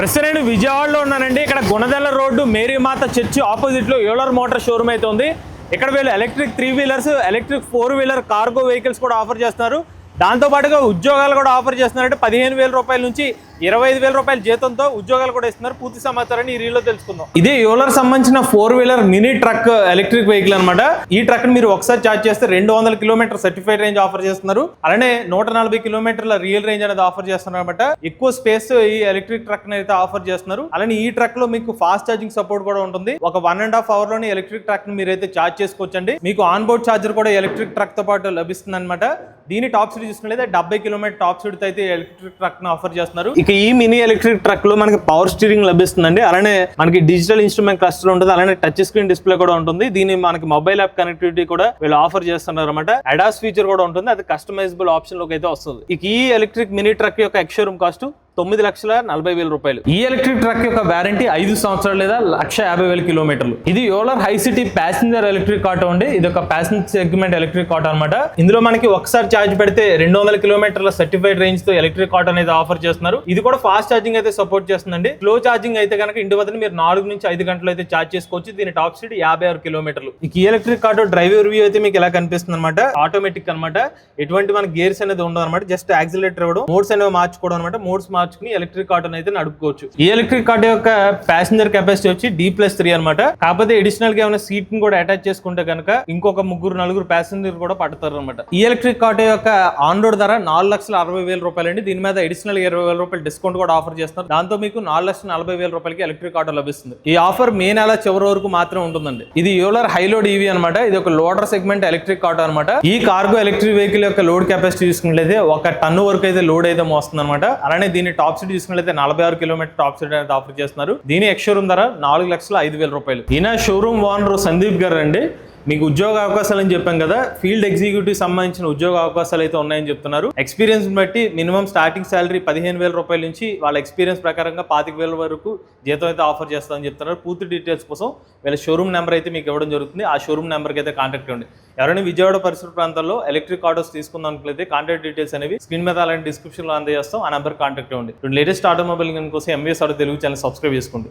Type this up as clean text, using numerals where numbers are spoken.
ప్రస్తుతం నేను విజయవాడలో ఉన్నానండి. ఇక్కడ గుణదల రోడ్డు మేరీమాత చర్చి ఆపోజిట్లో యూలర్ మోటార్ షోరూమ్ అయితే ఉంది. ఇక్కడ వీళ్ళు electric 3 wheelers, electric 4 wheeler cargo vehicles కూడా ఆఫర్ చేస్తున్నారు. దాంతోపాటుగా ఉద్యోగాలు కూడా ఆఫర్ చేస్తున్నారంటే 15,000 రూపాయల నుంచి 25,000 రూపాయల జీతంతో ఉద్యోగాలు కూడా ఇస్తున్నారు. పూర్తి సమాచారాన్ని ఈ రీల్లో తెలుసుకుందాం. ఇదే యూలర్ సంబంధించిన 4 wheeler mini truck electric vehicle అనమాట. ఈ ట్రక్ ని మీరు ఒకసారి ఛార్జ్ చేస్తే 200 కిలోమీటర్ సర్టిఫైడ్ రేంజ్ ఆఫర్ చేస్తున్నారు. అలానే 140 కిలోమీటర్ల రియల్ రేంజ్ అనేది ఆఫర్ చేస్తున్నారు అనమాట. ఎక్కువ స్పేస్ ఈ ఎలక్ట్రిక్ ట్రక్ అయితే ఆఫర్ చేస్తున్నారు. అలానే ఈ ట్రక్ లో మీకు ఫాస్ట్ ఛార్జింగ్ సపోర్ట్ కూడా ఉంటుంది. ఒక 1.5 అవర్ లోని ఎలక్ట్రిక్ ట్రక్ ని మీరైతే ఛార్జ్ చేసుకోవచ్చండి. మీకు ఆన్ బోర్డ్ ఛార్జర్ కూడా ఎలక్ట్రిక్ ట్రక్ తో పాటు లభిస్తుంది అనమాట. దీని టాప్ స్పీడ్ చూసుకున్నట్లయితే 70 కిలోమీటర్ టాప్ స్పీడ్ అయితే ఎలక్ట్రిక్ ట్రక్ ని ఆఫర్ చేస్తున్నారు. ఇక ఈ మినీ ఎలక్ట్రిక్ ట్రక్ లో మనకి పవర్ స్టీరింగ్ లభిస్తుందండి. అలానే మనకి డిజిటల్ ఇన్స్ట్రుమెంట్ క్లస్టర్ ఉంటుంది. అలానే టచ్ స్క్రీన్ డిస్ప్లే కూడా ఉంటుంది. దీని మనకి మొబైల్ యాప్ కనెక్టివిటీ కూడా వీళ్ళు ఆఫర్ చేస్తున్నారు అనమాట. అడాస్ ఫీచర్ కూడా ఉంటుంది. అది కస్టమైజబుల్ ఆప్షన్ లోకి అయితే వస్తుంది. ఇక ఈ ఎలక్ట్రిక్ మినీ ట్రక్ యొక్క ఎక్స్ షోరూమ్ కాస్ట్ 9,40,000 రూపాయలు. ఈ ఎలక్ట్రిక్ ట్రక్ యొక్క వారంటీ 5 సంవత్సరాలు లేదా 150,000 కిలోమీటర్లు. ఇది Euler high city passenger electric auto అండి. ఇది ఒక ప్యాసింజర్ సెగ్మెంట్ ఎలక్ట్రిక్ ఆటో అనమాట. ఇందులో మనకి ఒకసారి ఛార్జ్ పెడితే 200 కిలోమీటర్ల సర్టిఫైడ్ రేంజ్ తో ఎలక్ట్రిక్ ఆటో అనేది ఆఫర్ చేస్తున్నారు. ఇది కూడా ఫాస్ట్ ఛార్జింగ్ అయితే సపోర్ట్ చేస్తుందండి. స్లో ఛార్జింగ్ అయితే కనుక ఇంటి వద్ద మీరు 4 నుంచి 5 గంటలు అయితే ఛార్జ్ చేసుకోవచ్చు. దీని టాప్ స్పీడ్ 56 కిలోమీటర్లు. ఈ ఎలక్ట్రిక్ ఆటో డ్రైవర్ రివ్యూ అయితే మీకు ఎలా కనిపిస్తుంది అనమాట. ఆటోమేటిక్ అనమాట. ఎటువంటి మన గేర్స్ అనేది ఉండదు అనమాట. జస్ట్ యాక్సిలరేటర్ ఇవ్వడం, మోడ్స్ అనేవి మార్చుకోవడం అనమాట. మోడ్స్ మార్చుకుని ఎలక్ట్రిక్ ఆటో అయితే నడుపుకోవచ్చు. ఈ ఎలక్ట్రిక్ ఆటో యొక్క ప్యాసింజర్ కెపాసిటీ వచ్చి D+3 అనమాట. కాకపోతే అడిషనల్ గా ఏమైనా సీట్ ని కూడా అటాచ్ చేసుకుంటే కనుక ఇంకొక 3-4 ప్యాసింజర్ కూడా పడతారు అనమాట. ఈ ఎలక్ట్రిక్ ఆటో యొక్క ఆన్ రోడ్ ధర 4,60,000 రూపాయలు అండి. దీని మీద అడిషనల్ 20,000 రూపాయలు డిస్కౌంట్ కూడా ఆఫర్ చేస్తున్నారు. దాంతో మీకు 4,40,000 రూపాయలకి ఎలక్ట్రిక్ ఆటో లభిస్తుంది. ఈ ఆఫర్ మే నెల చివరి వరకు మాత్రం ఉంటుందండి. ఇది యూలర్ హైలోడ్ ఈవీ అనమాట. ఇది ఒక లోడర్ సెగ్మెంట్ ఎలక్ట్రిక్ ఆటో అనమాట. ఈ కార్గో ఎలక్ట్రిక్ వెహికల్ యొక్క లోడ్ కెపాసిటీ చూసుకున్నట్లయితే 1 టన్ను వరకు అయితే లోడ్ అయితే మోస్తుంది అనమాట. అలానే దీని టాప్ స్పీడ్ చూసుకున్నట్లయితే 46 కిలోమీటర్ టాప్ స్పీడ్ అనేది ఆఫర్ చేస్తున్నారు. దీని ఎక్స్ షోరూమ్ ధర 4,05,000 రూపాయలు. ఈయన షోరూమ్ ఓనర్ సందీప్ గారు అండి. మీకు ఉద్యోగ అవకాశాలు అని చెప్పాం కదా, ఫీల్డ్ ఎగ్జిక్యూటివ్ సంబంధించిన ఉద్యోగ అవకాశాలు అయితే ఉన్నాయని చెప్తున్నారు. ఎక్స్పీరియన్స్ బట్టి మినిమం స్టార్టింగ్ శాలరీ 15,000 రూపాయల నుంచి వాళ్ళ ఎక్స్పీరియన్స్ ప్రకారంగా 25,000 వరకు జీతం అయితే ఆఫర్ చేస్తామని చెప్తున్నారు. పూర్తి డీటెయిల్స్ కోసం వీళ్ళ షోరూమ్ నెంబర్ అయితే మీకు ఇవ్వడం జరుగుతుంది. ఆ షోరూమ్ నెంబర్కి అయితే కాంటాక్ట్ అవ్వండి. ఎవరైనా విజయవాడ పరిసర ప్రాంతాల్లో ఎలక్ట్రిక్ ఆటోస్ తీసుకుందాం అనుకుంటే కాంటాక్ట్ డీటెయిల్స్ అనేవి స్క్రీన్ మీద అలాంటి డిస్క్రిప్షన్ లో అందజేస్తాం. ఆ నెంబర్ కాంటాక్ట్ అవ్వండి. లేటెస్ట్ ఆటోమొబైల్ కోసం MVS auto Telugu channel subscribe చేసుకోండి.